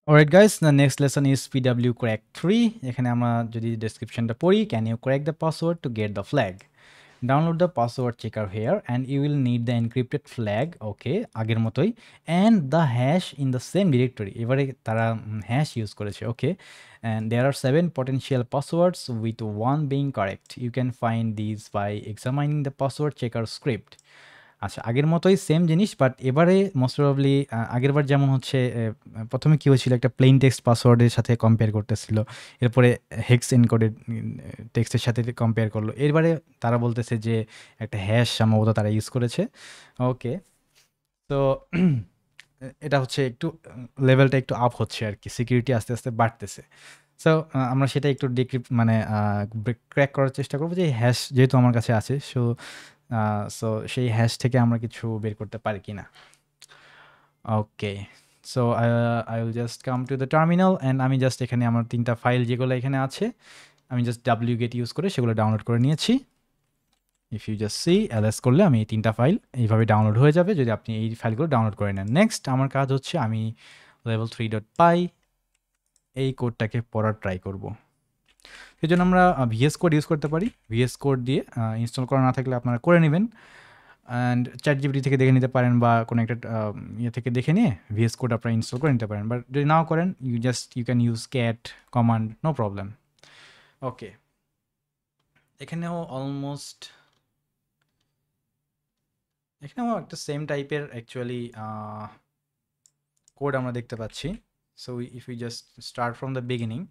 Alright guys, the next lesson is PW Crack 3. এখানে আমরা যদি ডেসক্রিপশনটা পড়ি, can you crack the password to get the flag? Download the password checker here and you will need the encrypted flag, okay, আগের মতোই, and the hash in the same directory. এবারে তারা hash use করেছে, okay, and there are 7 potential passwords with one being correct. You can find these by examining the password checker script. আচ্ছা, আগের মতোই same জিনিস, but এবারে most probably আগেরবার যেমন হচ্ছে প্রথমে কী হয়েছিল, একটা প্লেন টেক্সট পাসওয়ার্ডের সাথে কম্পেয়ার করতেছিল, এরপরে হেক্স এনকোডেড টেক্সটের সাথে কম্পেয়ার করলো, এবারে তারা বলতেছে যে একটা হ্যাশ সম্ভবত তারা ইউজ করেছে। ওকে, তো এটা হচ্ছে একটু লেভেলটা একটু আপ হচ্ছে আর কি, সিকিউরিটি আস্তে আস্তে বাড়তেছে। সো আমরা সেটা একটু ডিক্রিপ্ট মানে ক্র্যাক করার চেষ্টা করবো, যে হ্যাশ যেহেতু আমার কাছে আছে, সো সেই হ্যাশ থেকে আমরা কিছু বের করতে পারি কি না। Okay, so I will just come to the terminal and আমি জাস্ট এখানে আমার 3টা ফাইল যেগুলো এখানে আছে, আমি জাস্ট wget ইউজ করে সেগুলো ডাউনলোড করে নিয়েছি। If you just see ls করলে আমি এই 3টা ফাইল এইভাবে ডাউনলোড হয়ে যাবে যদি আপনি এই ফাইলগুলো ডাউনলোড করে নেন। নেক্সট আমার কাজ হচ্ছে আমি level3.py এই কোডটাকে পড়ার ট্রাই করব। সেই জন্য আমরা VS কোড ইউজ করতে পারি। VS কোড দিয়ে ইনস্টল করা না থাকলে আপনারা করে নেবেন, অ্যান্ড ChatGPT থেকে দেখে নিতে পারেন বা কোনো একটা ইয়ে থেকে দেখে নিয়ে VS কোড আপনারা ইনস্টল করে নিতে পারেন। বাট যদি নাও করেন, you can use cat command, no problem. Okay, এখানেও একটা সেম টাইপের অ্যাকচুয়ালি কোড আমরা দেখতে পাচ্ছি। So if you just start from the beginning,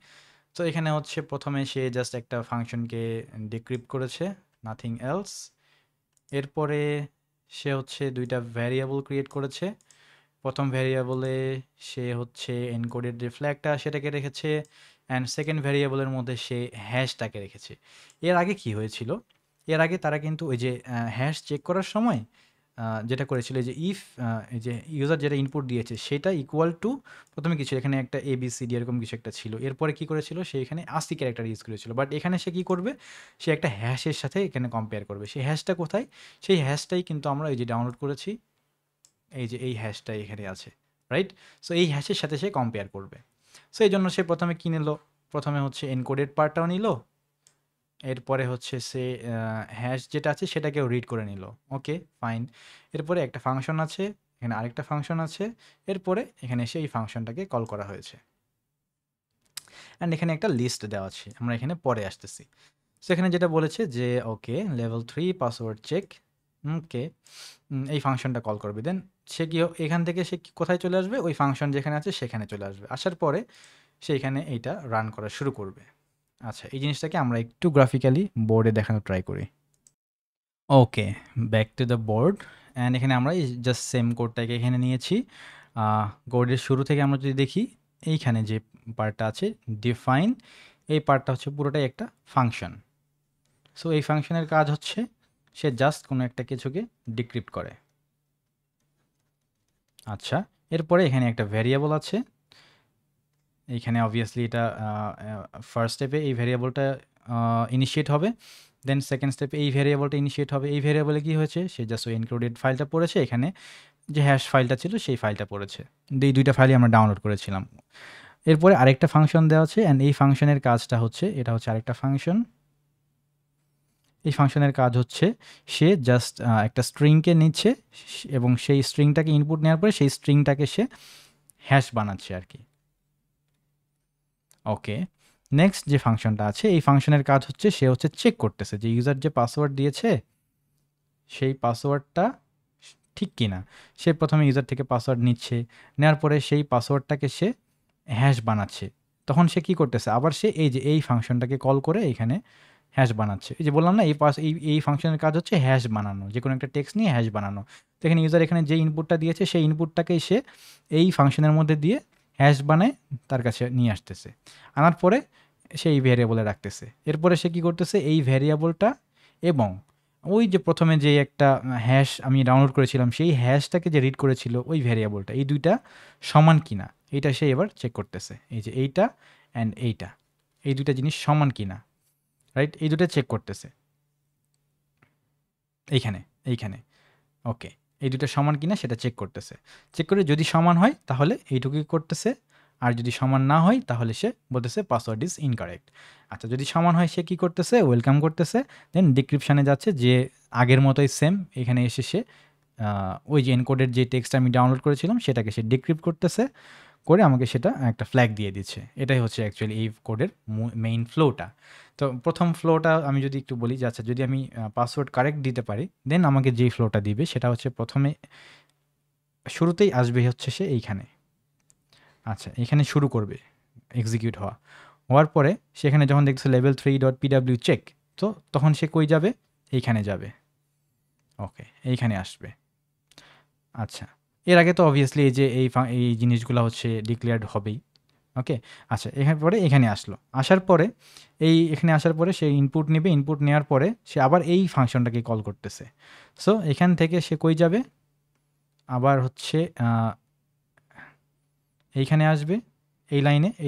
তো এখানে হচ্ছে প্রথমে সে জাস্ট একটা ফাংশনকে ডিক্রিপ্ট করেছে, নাথিং এলস। এরপরে সে হচ্ছে 2টা ভ্যারিয়েবল ক্রিয়েট করেছে। প্রথম ভ্যারিয়েবলে সে হচ্ছে এনকোডেড যে ফ্ল্যাগটা সেটাকে রেখেছে, অ্যান্ড সেকেন্ড ভ্যারিয়েবলের মধ্যে সে হ্যাশটাকে রেখেছে। এর আগে কি হয়েছিল, এর আগে তারা কিন্তু ওই যে হ্যাশ চেক করার সময় যেটা করেছিল, যে ইফ এই যে ইউজার যেটা ইনপুট দিয়েছে সেটা ইকুয়াল টু, প্রথমে কিছু এখানে একটা ABCD এরকম কিছু একটা ছিল, এরপরে কি করেছিল সে এখানে 80 ক্যারেক্টার ইউজ করেছিল। বাট এখানে সে কি করবে, সে একটা হ্যাশের সাথে এখানে কম্পেয়ার করবে। সেই হ্যাশটা কোথায়, সেই হ্যাশটাই কিন্তু আমরা এই যে ডাউনলোড করেছি, এই যে এই হ্যাশটা এখানে আছে, রাইট। সো এই হ্যাশের সাথে সে কম্পেয়ার করবে। সো এই জন্য সে প্রথমে কী নিল, প্রথমে হচ্ছে এনকোডেড পার্টটাও নিল, এরপরে হচ্ছে সে হ্যাশ যেটা আছে সেটাকেও রিড করে নিল। ওকে, ফাইন। এরপরে একটা ফাংশন আছে, এখানে আরেকটা ফাংশন আছে, এরপরে এখানে এসে এই ফাংশনটাকে কল করা হয়েছে, অ্যান্ড এখানে একটা লিস্ট দেওয়া আছে, আমরা এখানে পরে আসতেছি। সো এখানে যেটা বলেছে যে ওকে level 3 পাসওয়ার্ড চেক, ওকে, এই ফাংশনটা কল করবে। দেন সে কি এখান থেকে সে কোথায় চলে আসবে, ওই ফাংশন যেখানে আছে সেখানে চলে আসবে। আসার পরে সে এখানে এইটা রান করা শুরু করবে। আচ্ছা, এই জিনিসটাকে আমরা একটু গ্রাফিক্যালি বোর্ডে দেখানোর ট্রাই করি। Okay, back to the board, and এখানে আমরা জাস্ট সেম কোডটাকে এখানে নিয়েছি। কোডের শুরু থেকে আমরা যদি দেখি, এইখানে যে পার্টটা আছে ডিফাইন, এই পার্টটা হচ্ছে পুরোটাই একটা ফাংশন। সো এই ফাংশনের কাজ হচ্ছে সে জাস্ট কোনো একটা কিছুকে ডিক্রিপ্ট করে। আচ্ছা, এরপরে এখানে একটা ভ্যারিয়েবল আছে, এইখানে অবভিয়াসলি এটা ফার্স্ট স্টেপে এই ভ্যারিয়েবলটা ইনিশিয়েট হবে, দেন সেকেন্ড স্টেপে এই ভ্যারিয়েবলটা ইনিশিয়েট হবে। এই ভ্যারিয়েবলে কী হয়েছে, সে জাস্ট ওই ইনক্লুডেড ফাইলটা পড়েছে, এখানে যে হ্যাশ ফাইলটা ছিল সেই ফাইলটা পড়েছে। এই 2টা ফাইলই আমরা ডাউনলোড করেছিলাম। এরপরে আরেকটা ফাংশন দেওয়া আছে, অ্যান্ড এই ফাংশনের কাজটা হচ্ছে, এটা হচ্ছে আরেকটা ফাংশন, এই ফাংশনের কাজ হচ্ছে সে জাস্ট একটা স্ট্রিংকে নিচ্ছে এবং সেই স্ট্রিংটাকে ইনপুট নেওয়ার পরে সেই স্ট্রিংটাকে সে হ্যাশ বানাচ্ছে আর কি। ওকে, নেক্সট যে ফাংশনটা আছে, এই ফাংশনের কাজ হচ্ছে সে হচ্ছে চেক করতেছে যে ইউজার যে পাসওয়ার্ড দিয়েছে সেই পাসওয়ার্ডটা ঠিক কিনা। সে প্রথমে ইউজার থেকে পাসওয়ার্ড নিচ্ছে, নেওয়ার পরে সেই পাসওয়ার্ডটাকে সে হ্যাশ বানাচ্ছে। তখন সে কি করতেছে, আবার সে এই যে এই ফাংশনটাকে কল করে এখানে হ্যাশ বানাচ্ছে। এই যে বললাম না, এই ফাংশনের কাজ হচ্ছে হ্যাশ বানানো, যে কোনো একটা টেক্সট নিয়ে হ্যাশ বানানো। তো এখানে ইউজার এখানে যে ইনপুটটা দিয়েছে সেই ইনপুটটাকেই সে এই ফাংশনের মধ্যে দিয়ে হ্যাশ বানায় তার কাছে নিয়ে আসতেছে, আনার পরে সে এই ভ্যারিয়েবলে রাখতেছে। এরপরে সে কী করতেছে, এই ভ্যারিয়েবলটা এবং ওই যে প্রথমে যে একটা হ্যাশ আমি ডাউনলোড করেছিলাম সেই হ্যাশটাকে যে রিড করেছিল ওই ভ্যারিয়েবলটা, এই 2টা সমান কিনা এইটা সে এবার চেক করতেছে। এই যে এইটা অ্যান্ড এইটা, এই 2টা জিনিস সমান কিনা, রাইট, এই 2টা চেক করতেছে এইখানে এইখানে। ওকে, এই 2টা সমান কিনা সেটা চেক করতেছে। চেক করে যদি সমান হয় তাহলে এইটুকুই করতেছে, আর যদি সমান না হয় তাহলে সে বলতেছে পাসওয়ার্ড ইজ ইনকারেক্ট। আচ্ছা, যদি সমান হয় সে কী করতেছে, ওয়েলকাম করতেছে, দেন ডিক্রিপশানে যাচ্ছে, যে আগের মতোই সেম এখানে এসে সে ওই যে এনকোডের যে টেক্সট আমি ডাউনলোড করেছিলাম সেটাকে সে ডিক্রিপ্ট করতেছে, করে আমাকে সেটা একটা ফ্ল্যাগ দিয়ে দিচ্ছে। এটাই হচ্ছে অ্যাকচুয়ালি এই কোডের মেইন ফ্লোটা। তো প্রথম ফ্লোটা আমি যদি একটু বলি যে আচ্ছা, যদি আমি পাসওয়ার্ড কারেক্ট দিতে পারি দেন আমাকে যেই ফ্লোটা দিবে সেটা হচ্ছে প্রথমে শুরুতেই আসবে হচ্ছে সে এইখানে। আচ্ছা, এখানে শুরু করবে এক্সিকিউট হওয়ার পরে সেখানে যখন দেখছে লেভেল 3.pw চেক, তো তখন সে কই যাবে, এইখানে যাবে। ওকে, এইখানে আসবে। আচ্ছা, এর আগে তো অবভিয়াসলি এই যে এই জিনিসগুলো হচ্ছে ডিক্লেয়ার্ড হবেই। ওকে, আচ্ছা, এখানে পরে এখানে আসলো, আসার পরে এখানে আসার পরে সে ইনপুট নেবে, ইনপুট নেওয়ার পরে সে আবার এই ফাংশনটাকে কল করতেছে। সো এখান থেকে সে কই যাবে, আবার হচ্ছে এইখানে আসবে, এই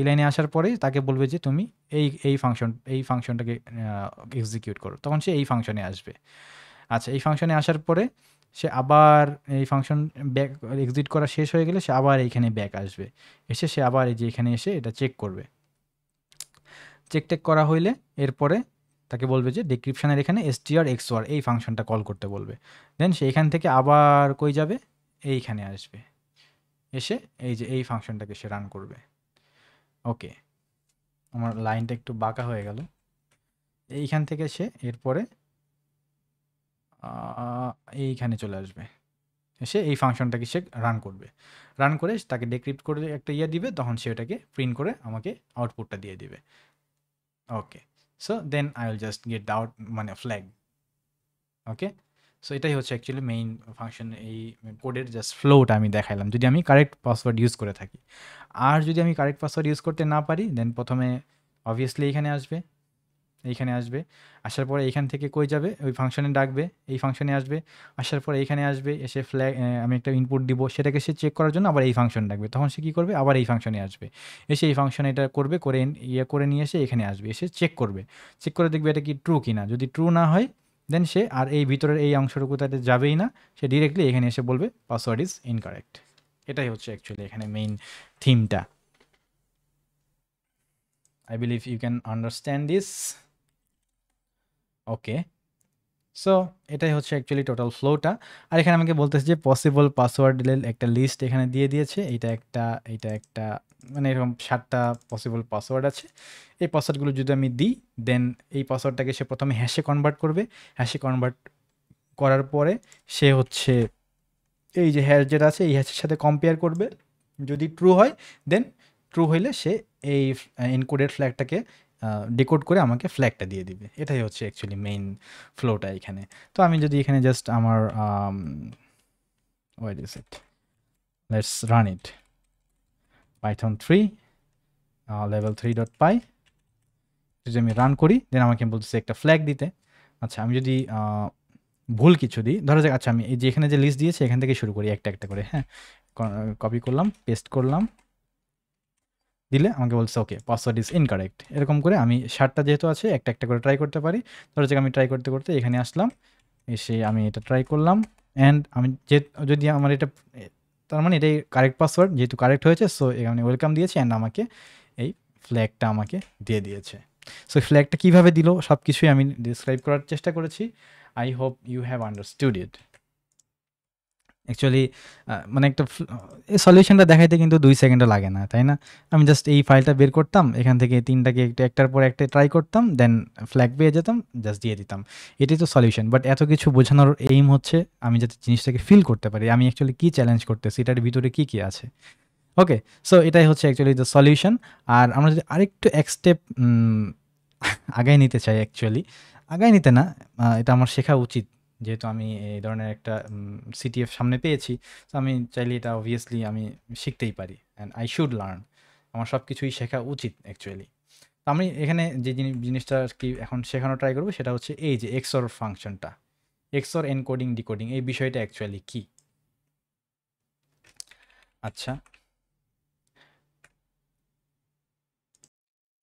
লাইনে আসার পরে তাকে বলবে যে তুমি এই ফাংশনটাকে এক্সিকিউট করো, তখন সে এই ফাংশনে আসবে। আচ্ছা, এই ফাংশনে আসার পরে সে আবার এই ফাংশন ব্যাক এক্সিট করা শেষ হয়ে গেলে সে আবার এইখানে ব্যাক আসবে, এসে সে আবার এই যে এখানে এসে এটা চেক করবে। চেক করা হইলে এরপরে তাকে বলবে যে ডিসক্রিপশনের এখানে strxor এই ফাংশনটা কল করতে বলবে। দেন সে এখান থেকে আবার কই যাবে, এইখানে আসবে, এসে এই যে এই ফাংশনটাকে সে রান করবে। ওকে, আমার লাইনটা একটু বাঁকা হয়ে গেল। এইখান থেকে সে এরপরে এইখানে চলে আসবে, এসে এই ফাংশনটাকে সে রান করবে। রান করে তাকে ডিক্রিপ্ট করে একটা দিবে, তখন সে ওটাকে প্রিন্ট করে আমাকে আউটপুটটা দিয়ে দিবে। Okay, so then I will just get the out মানে ফ্ল্যাগ। ওকে, সো এটাই হচ্ছে অ্যাকচুয়ালি মেইন ফাংশন, এই কোডের জাস্ট ফ্লোটা আমি দেখাইলাম যদি আমি কারেক্ট পাসওয়ার্ড ইউজ করে থাকি। আর যদি আমি কারেক্ট পাসওয়ার্ড ইউজ করতে না পারি দেন প্রথমে অবভিয়াসলি এইখানে আসবে, আসার পরে এইখান থেকে কই যাবে, ওই ফাংশনে ডাকবে, এই ফাংশনে আসবে, আসার পরে এইখানে আসবে, এসে ফ্ল্যাগ আমি একটা ইনপুট দিব, সেটাকে সে চেক করার জন্য আবার এই ফাংশন ডাকবে, তখন সে কী করবে, আবার এই ফাংশনে আসবে, এসে এই ফাংশনে এটা করবে, করে করে নিয়ে এসে এখানে আসবে, এসে চেক করবে, চেক করে দেখবে এটা কি ট্রু কি না। যদি ট্রু না হয় দেন সে আর এই ভিতরের এই অংশটুকু তাতে যাবেই না, সে ডিরেক্টলি এখানে এসে বলবে পাসওয়ার্ড ইজ ইনকারেক্ট। এটাই হচ্ছে অ্যাকচুয়ালি এখানে মেইন থিমটা। I believe you can understand this. Okay, so এটাই হচ্ছে অ্যাকচুয়ালি টোটাল ফ্লোটা। আর এখানে আমাকে বলতেছে যে পসিবল পাসওয়ার্ডের একটা লিস্ট এখানে দিয়ে দিয়েছে, এইটা একটা মানে এরকম 7টা পসিবল পাসওয়ার্ড আছে। এই পাসওয়ার্ডগুলো যদি আমি দিই দেন এই পাসওয়ার্ডটাকে সে প্রথমে হ্যাশে কনভার্ট করবে, হ্যাশে কনভার্ট করার পরে সে হচ্ছে এই যে হ্যাশ যেটা আছে এই হ্যাশের সাথে কম্পেয়ার করবে, যদি ট্রু হয় দেন ট্রু হইলে সে এই এনকোডেড ফ্ল্যাগটাকে ডিকোড করে আমাকে ফ্ল্যাগটা দিয়ে দিবে। এটাই হচ্ছে অ্যাকচুয়ালি মেইন ফ্লোটা এখানে। তো আমি যদি এখানে জাস্ট আমার wait is it, let's run it, Python 3 level 3.py যদি আমি রান করি দেন আমাকে বলতেছে একটা ফ্ল্যাগ দিতে। আচ্ছা, আমি যদি ভুল কিছু দিই, ধরা যাক, আচ্ছা আমি এই যে এখানে যে লিস্ট দিয়েছে এখান থেকে শুরু করি একটা একটা করে, হ্যাঁ, কপি করলাম, পেস্ট করলাম, দিলে আমাকে বলছে ওকে পাসওয়ার্ড ইজ ইনকারেক্ট। এরকম করে আমি 7টা যেহেতু আছে একটা একটা করে ট্রাই করতে পারি। ধরো যে আমি ট্রাই করতে করতে এখানে আসলাম, এসে আমি এটা ট্রাই করলাম, অ্যান্ড আমি যদি আমার এটা তার মানে এটাই কারেক্ট পাসওয়ার্ড, যেহেতু কারেক্ট হয়েছে সো এখানে ওয়েলকাম দিয়েছে অ্যান্ড আমাকে এই ফ্ল্যাগটা আমাকে দিয়ে দিয়েছে। সো ফ্ল্যাগটা কীভাবে দিল সব কিছুই আমি ডিসক্রাইব করার চেষ্টা করেছি। I hope you have understood it. Actually মানে একটা এই সলিউশনটা দেখাইতে কিন্তু 2 সেকেন্ডও লাগে না, তাই না? আমি জাস্ট এই ফাইলটা বের করতাম, এখান থেকে 3টাকে একটার পর একটা ট্রাই করতাম, দেন ফ্ল্যাগ পেয়ে যেতাম, জাস্ট দিয়ে দিতাম। এটাই তো সলিউশন। বাট এত কিছু বোঝানোর এইম হচ্ছে আমি যাতে জিনিসটাকে ফিল করতে পারি আমি অ্যাকচুয়ালি কী চ্যালেঞ্জ করতেছি, এটার ভিতরে কী কী আছে। ওকে, সো এটাই হচ্ছে অ্যাকচুয়ালি দ্য সলিউশন। আর আমরা যদি আরেকটু এক স্টেপ আগায় নিতে চাই, অ্যাকচুয়ালি আগায় নিতে না, এটা আমার শেখা উচিত, যেহেতু আমি এই ধরনের একটা সিটিএফ সামনে পেয়েছি। তো আমি চাইলে এটা অবভিয়াসলি আমি শিখতেই পারি, অ্যান্ড আই শুড লার্ন। আমার সব কিছুই শেখা উচিত অ্যাকচুয়ালি। তো আমি এখানে যে জিনিসটা আর কি এখন শেখানো ট্রাই করবো সেটা হচ্ছে এই যে এক্সঅর ফাংশনটা, এক্সঅর এনকোডিং ডিকোডিং, এই বিষয়টা অ্যাকচুয়ালি কী। আচ্ছা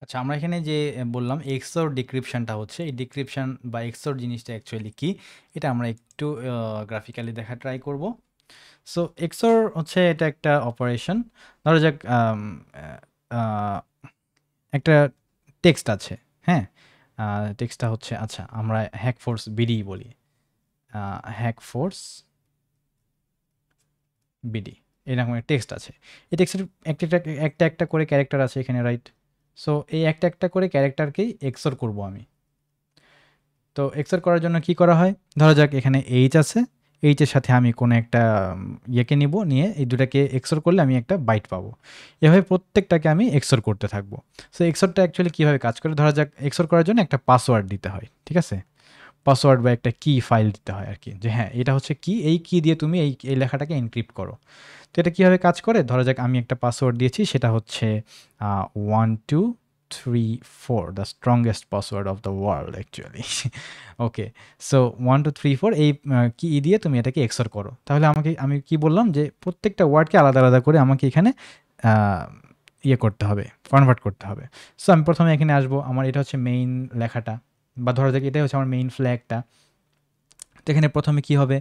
আচ্ছা, আমরা এখানে যে বললাম এক্সঅর ডিক্রিপশনটা হচ্ছে, এই ডিক্রিপশন বা এক্সঅর জিনিসটা অ্যাকচুয়ালি কী এটা আমরা একটু গ্রাফিক্যালি দেখা ট্রাই করব। সো এক্সর হচ্ছে এটা একটা অপারেশন। ধরা যাক আহ, একটা টেক্সট আছে, হ্যাঁ? টেক্সটটা হচ্ছে, আচ্ছা আমরা হ্যাক ফোর্স বিডি বলি, হ্যাক ফোর্স বিডি এরকম একটা টেক্সট আছে। এই টেক্সটের একটা একটা একটা একটা করে ক্যারেক্টার আছে এখানে, রাইট? সো এই একটা একটা করে ক্যারেক্টারকেই এক্সর করব আমি। তো এক্সর করার জন্য কি করা হয়, ধরা যাক এখানে এইচ আছে, এইচের সাথে আমি কোনো একটা ইয়েকে নিব, নিয়ে এই দুটাকে এক্সর করলে আমি একটা বাইট পাবো। এভাবে প্রত্যেকটাকে আমি এক্সর করতে থাকবো। সো এক্সরটা অ্যাকচুয়ালি কীভাবে কাজ করে, ধরা যাক এক্সর করার জন্য একটা পাসওয়ার্ড দিতে হয়, ঠিক আছে? পাসওয়ার্ড বা একটা কি ফাইল দিতে হয় আর কি, যে হ্যাঁ এটা হচ্ছে কি, এই কি দিয়ে তুমি এই এই লেখাটাকে এনক্রিপ্ট করো। তো এটা কীভাবে কাজ করে, ধরা যাক আমি একটা পাসওয়ার্ড দিয়েছি, সেটা হচ্ছে 1234, the strongest password of the world actually. Okay, so 1234 এই কি দিয়ে তুমি এটাকে এক্সর করো। তাহলে আমি কি বললাম, যে প্রত্যেকটা ওয়ার্ডকে আলাদা আলাদা করে আমাকে এখানে ইয়ে করতে হবে, কনভার্ট করতে হবে। সো আমি প্রথমে এখানে আসবো, আমার এটা হচ্ছে মেইন লেখাটা, বা ধরা যাক এটাই হচ্ছে আমার মেইন ফ্ল্যাগটা। তো এখানে প্রথমে কি হবে,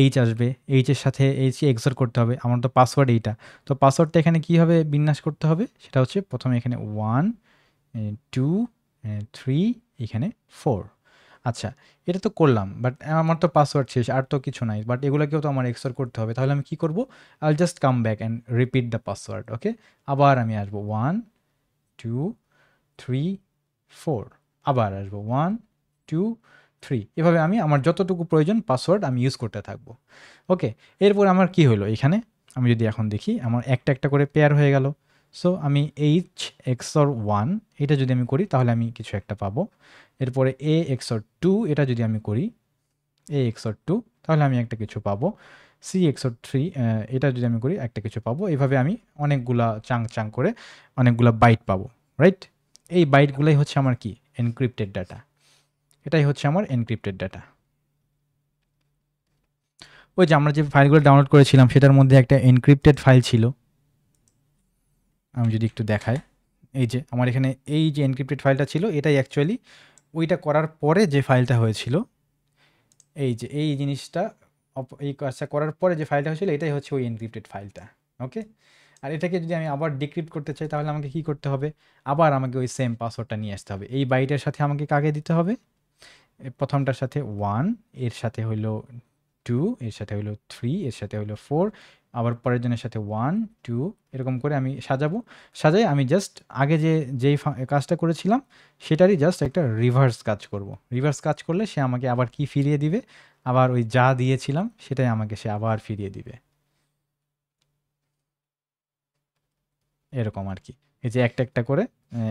এইচ আসবে, এইচের সাথে এইচ এক্সর করতে হবে, আমার তো পাসওয়ার্ড এইটা। তো পাসওয়ার্ডটা এখানে কীভাবে বিন্যাস করতে হবে, সেটা হচ্ছে প্রথমে এখানে 1 2 3 এখানে 4। আচ্ছা, এটা তো করলাম, বাট আমার তো পাসওয়ার্ড শেষ, আর তো কিছু নাই, বাট এগুলোকেও তো আমার এক্সর করতে হবে। তাহলে আমি কি করব, I just come back and repeat the password. Okay, আবার আমি আসবো 1 2 3 4, আবার আসবো 1 2 3, এভাবে আমি আমার যতটুকু প্রয়োজন পাসওয়ার্ড আমি ইউজ করতে থাকবো। ওকে, এরপর আমার কি হলো, এখানে আমি যদি এখন দেখি আমার একটা একটা করে পেয়ার হয়ে গেল। সো আমি এইচ এক্সর 1 এটা যদি আমি করি তাহলে আমি কিছু একটা পাবো। এরপরে এ এক্সর 2 এটা যদি আমি করি, এ এক্সর 2, তাহলে আমি একটা কিছু পাবো। সি এক্সর 3 এটা যদি আমি করি একটা কিছু পাবো। এভাবে আমি অনেকগুলা চাং চাং করে অনেকগুলা বাইট পাবো, রাইট? এই বাইটগুলাই হচ্ছে আমার কি, এনক্রিপ্টেড ডাটা। এটাই হচ্ছে আমার এনক্রিপ্টেড ডাটা। ওই যে আমরা যে ফাইলগুলো ডাউনলোড করেছিলাম সেটার মধ্যে একটা এনক্রিপ্টেড ফাইল ছিল, আমি যদি একটু দেখাই, এই যে আমার এখানে এই যে এনক্রিপ্টেড ফাইলটা ছিল, এটাই অ্যাকচুয়ালি ওইটা করার পরে যে ফাইলটা হয়েছিল, এই যে এই জিনিসটা এই কাজটা করার পরে যে ফাইলটা হয়েছিল এটাই হচ্ছে ওই এনক্রিপ্টেড ফাইলটা। ওকে, আর এটাকে যদি আমি আবার ডিক্রিপ্ট করতে চাই তাহলে আমাকে কি করতে হবে, আবার আমাকে ওই সেম পাসওয়ার্ডটা নিয়ে আসতে হবে। এই বাইটের সাথে আমাকে কাকে দিতে হবে, প্রথমটার সাথে 1, এর সাথে হইলো 2, এর সাথে হইলো 3, এর সাথে হইলো 4, আবার পরের জনের সাথে 1 2, এরকম করে আমি সাজাবো। সাজাই আমি জাস্ট আগে যেই কাজটা করেছিলাম সেটারই জাস্ট একটা রিভার্স কাজ করব। রিভার্স কাজ করলে সে আমাকে আবার কি ফিরিয়ে দিবে, আবার ওই যা দিয়েছিলাম সেটাই আমাকে সে আবার ফিরিয়ে দিবে, এরকম আর কি। এই যে একটা একটা করে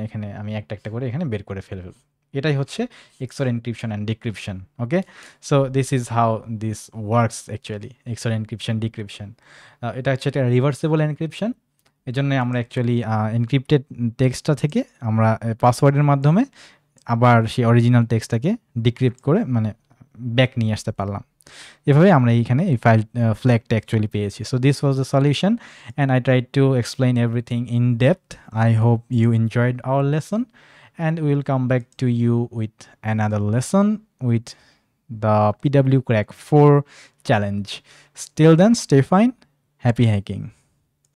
এখানে আমি একটা একটা করে এখানে বের করে ফেলব। এটাই হচ্ছে XOR encryption and decryption. Okay, so this is how this works actually, XOR encryption decryption. এটা হচ্ছে একটা রিভার্সেবল এনক্রিপশন। এজন্য আমরা অ্যাকচুয়ালি এনক্রিপ্টেড টেক্সটটা থেকে আমরা পাসওয়ার্ডের মাধ্যমে আবার সেই অরিজিনাল টেক্সটটাকে ডিক্রিপ্ট করে মানে ব্যাক নিয়ে আসতে পারলাম। এভাবে আমরা এইখানে এই ফাইল ফ্ল্যাগটা অ্যাকচুয়ালি পেয়েছি। So this was the solution and I tried to explain everything in depth. I hope you enjoyed our lesson and we will come back to you with another lesson with the PW Crack 4 challenge. Still then, stay fine. Happy hacking.